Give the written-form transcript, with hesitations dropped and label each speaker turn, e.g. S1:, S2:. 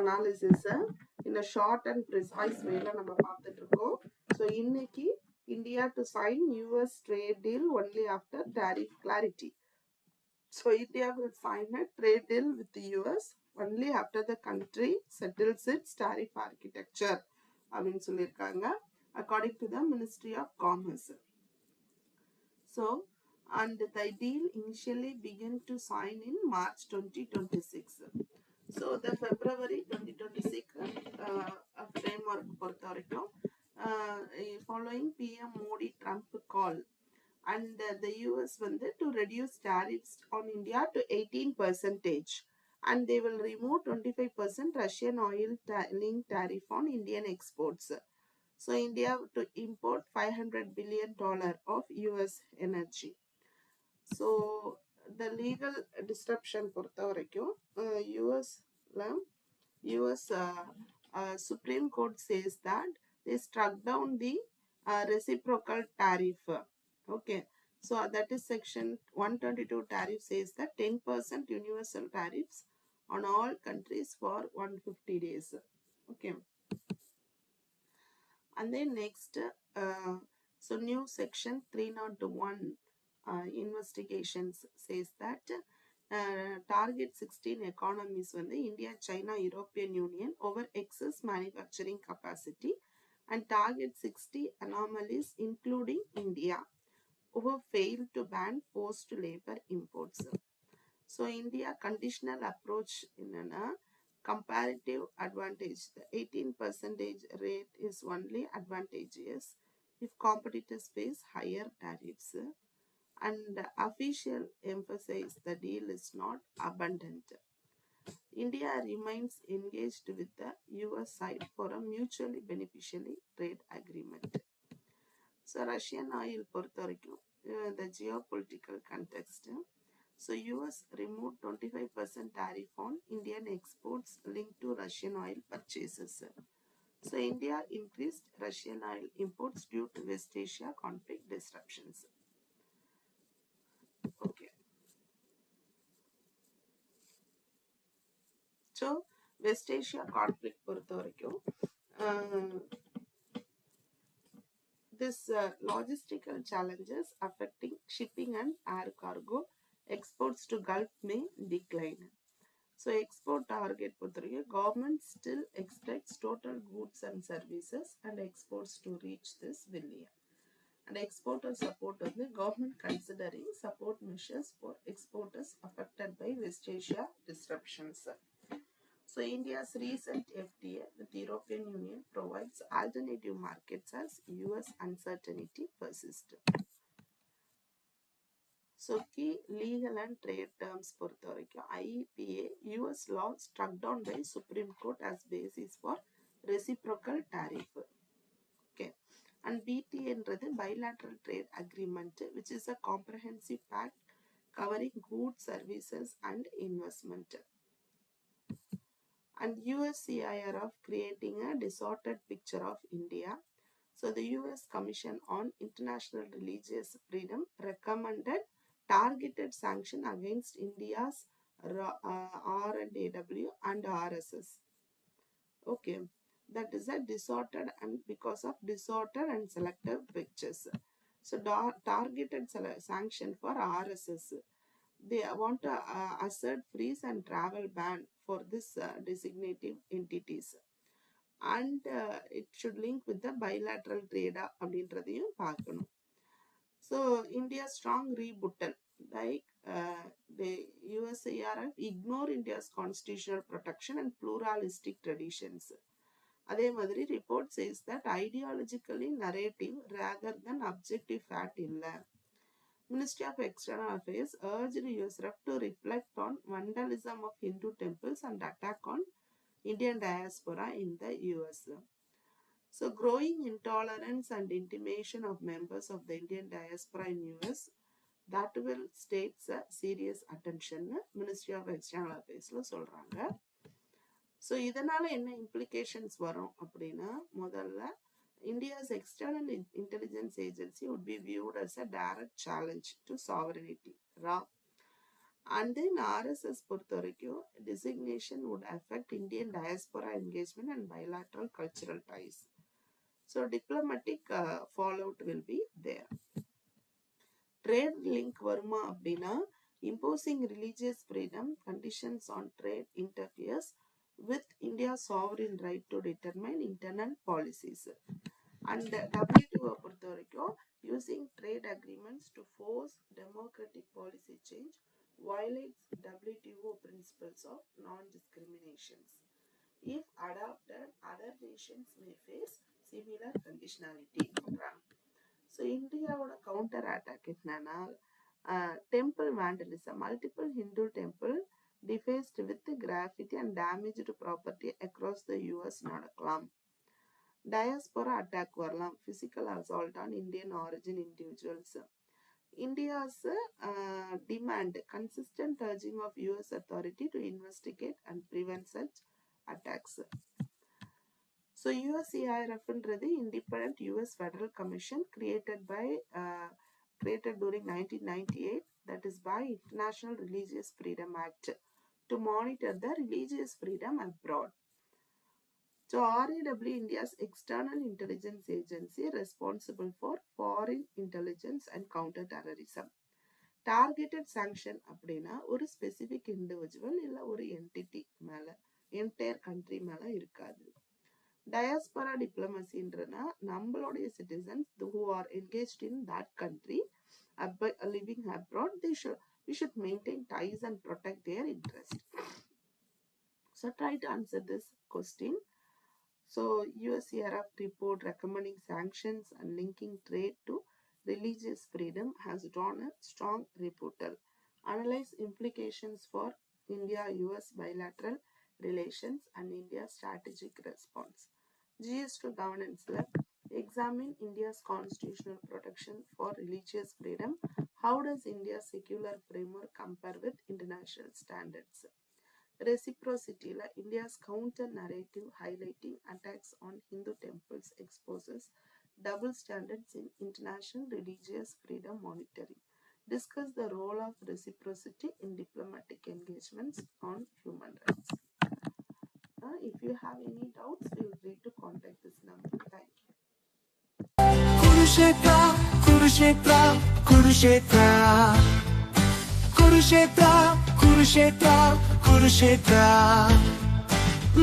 S1: analysis in a short and precise way la நம்ம பார்த்துட்டு இருக்கோம். So இன்னைக்கு India to sign US trade deal only after tariff clarity. So India will sign a trade deal with the US only after the country settles its tariff architecture அப்படின்னு சொல்லியிருக்காங்க according to the Ministry of Commerce. So and the deal initially began to sign in March 2026. So the February 2026 framework பொறுத்த வரைக்கும் following PM Modi Trump call and the US to reduce tariffs on India to 18% and they will remove 25% Russian oil linked tariff on Indian exports. So India to import $500 billion of US energy. So the legal disruption பொறுத்த வரைக்கும் US Supreme Court says that they struck down the reciprocal tariff. Okay, so that is section 122 tariff says that 10% universal tariffs on all countries for 150 days. Okay, and then next so new section 301 investigations says that target 16 economies India, China, European Union over excess manufacturing capacity and target 60 anomalies including India who failed to ban forced labor imports. So India conditional approach in a comparative advantage. The 18% rate is only advantageous if competitors face higher tariffs. And official emphasize the deal is not abundant. India remains engaged with the US side for a mutually beneficial trade agreement. So Russian oil பொறுத்த வரைக்கும் the geopolitical context. So US removed 25% tariff on Indian exports linked to Russian oil purchases. So India increased Russian oil imports due to West Asia conflict disruptions. Okay. So West Asia conflict பொறுத்த வரைக்கும் this logistical challenges affecting shipping and air cargo exports to Gulf may decline. So export target பொறுத்த வரைக்கும் government still expects total goods and services and exports to reach this billion. And exporter support government considering support measures for exporters affected by West Asia disruptions. So India's recent FTA with the European Union provides alternative markets as US uncertainty persists. So key legal and trade terms பொறுத்த வரைக்கும் IEPA US law struck down by Supreme Court as basis for reciprocal tariff. Okay. And BTA என்றது bilateral trade agreement which is a comprehensive pact covering goods, services and investment. And USCIR of creating a distorted picture of India. So the US Commission on International Religious Freedom recommended targeted sanction against India's R&AW and RSS. Okay, that is a distorted and because of distorted and selective pictures. So targeted sanction for RSS. They want to assert freeze and travel ban for this designative entities. And it should link with the bilateral trade அப்படின்றதையும் பார்க்கணும். So India's strong rebuttal like the USCIR ignore India's constitutional protection and pluralistic traditions. அதே மாதிரி report says that ideologically narrative rather than objective fact இல்லை. Ministry of External Affairs urged USRF to reflect on vandalism of Hindu temples and attack on Indian diaspora in the US. So growing intolerance and intimidation of members of the Indian diaspora in US that will states serious attention Ministry of External Affairsல சொல்றாங்க. So இதனால என்ன implications வரும் அப்படின்னா முதல்ல India's external intelligence agency would be viewed as a direct challenge to sovereignty. And then RSS பொறுத்த வரைக்கும் designation would affect Indian diaspora engagement and bilateral cultural ties. So diplomatic fallout will be there. Trade link வருமா அப்படின்னா imposing religious freedom conditions on trade interferes with India's sovereign right to determine internal policies. And WTO பொறுத்த வரைக்கும் using trade agreements to force democratic policy change violates WTO principles of non-discrimination. If adopted, other nations may face similar conditionality. So Indiaவோட counter attack என்னன்னா temple vandalism, multiple Hindu temple defaced with graffiti and damaged property across the US நடக்கலாம். Diaspora attack வரலாம், physical assault on Indian origin individuals. India's demand, consistent urging of US authority to investigate and prevent such attacks. So USCIRF ன்றது independent US federal commission created during 1998, that is by International Religious Freedom Act, to monitor the religious freedom abroad. So RAW, India's external intelligence agency responsible for foreign intelligence and counter-terrorism. Targeted sanction அப்படின்னா ஒரு specific individual இல்ல ஒரு entity மேல, entire country மேல இருக்காது. Diaspora diplomacyன்றனா நம்மளுடைய citizens who are engaged in that country living abroad, we should maintain ties and protect their interest. So try to answer this question. So USCIRF report recommending sanctions and linking trade to religious freedom has drawn a strong rebuttal. Analyze implications for India-US bilateral relations and India's strategic response. GS2 governance lab, examine India's constitutional protection for religious freedom. How does India's secular framework compare with international standards? Reciprocity, India's counter narrative highlighting attacks on Hindu temples exposes double standards in international religious freedom monitoring. Discuss the role of reciprocity in diplomatic engagements on human rights. If you have any doubts, feel free to contact this number. Thank you.
S2: Kurukshetra, Kurukshetra, Kurukshetra, Kurukshetra, Kurukshetra, Kurukshetra.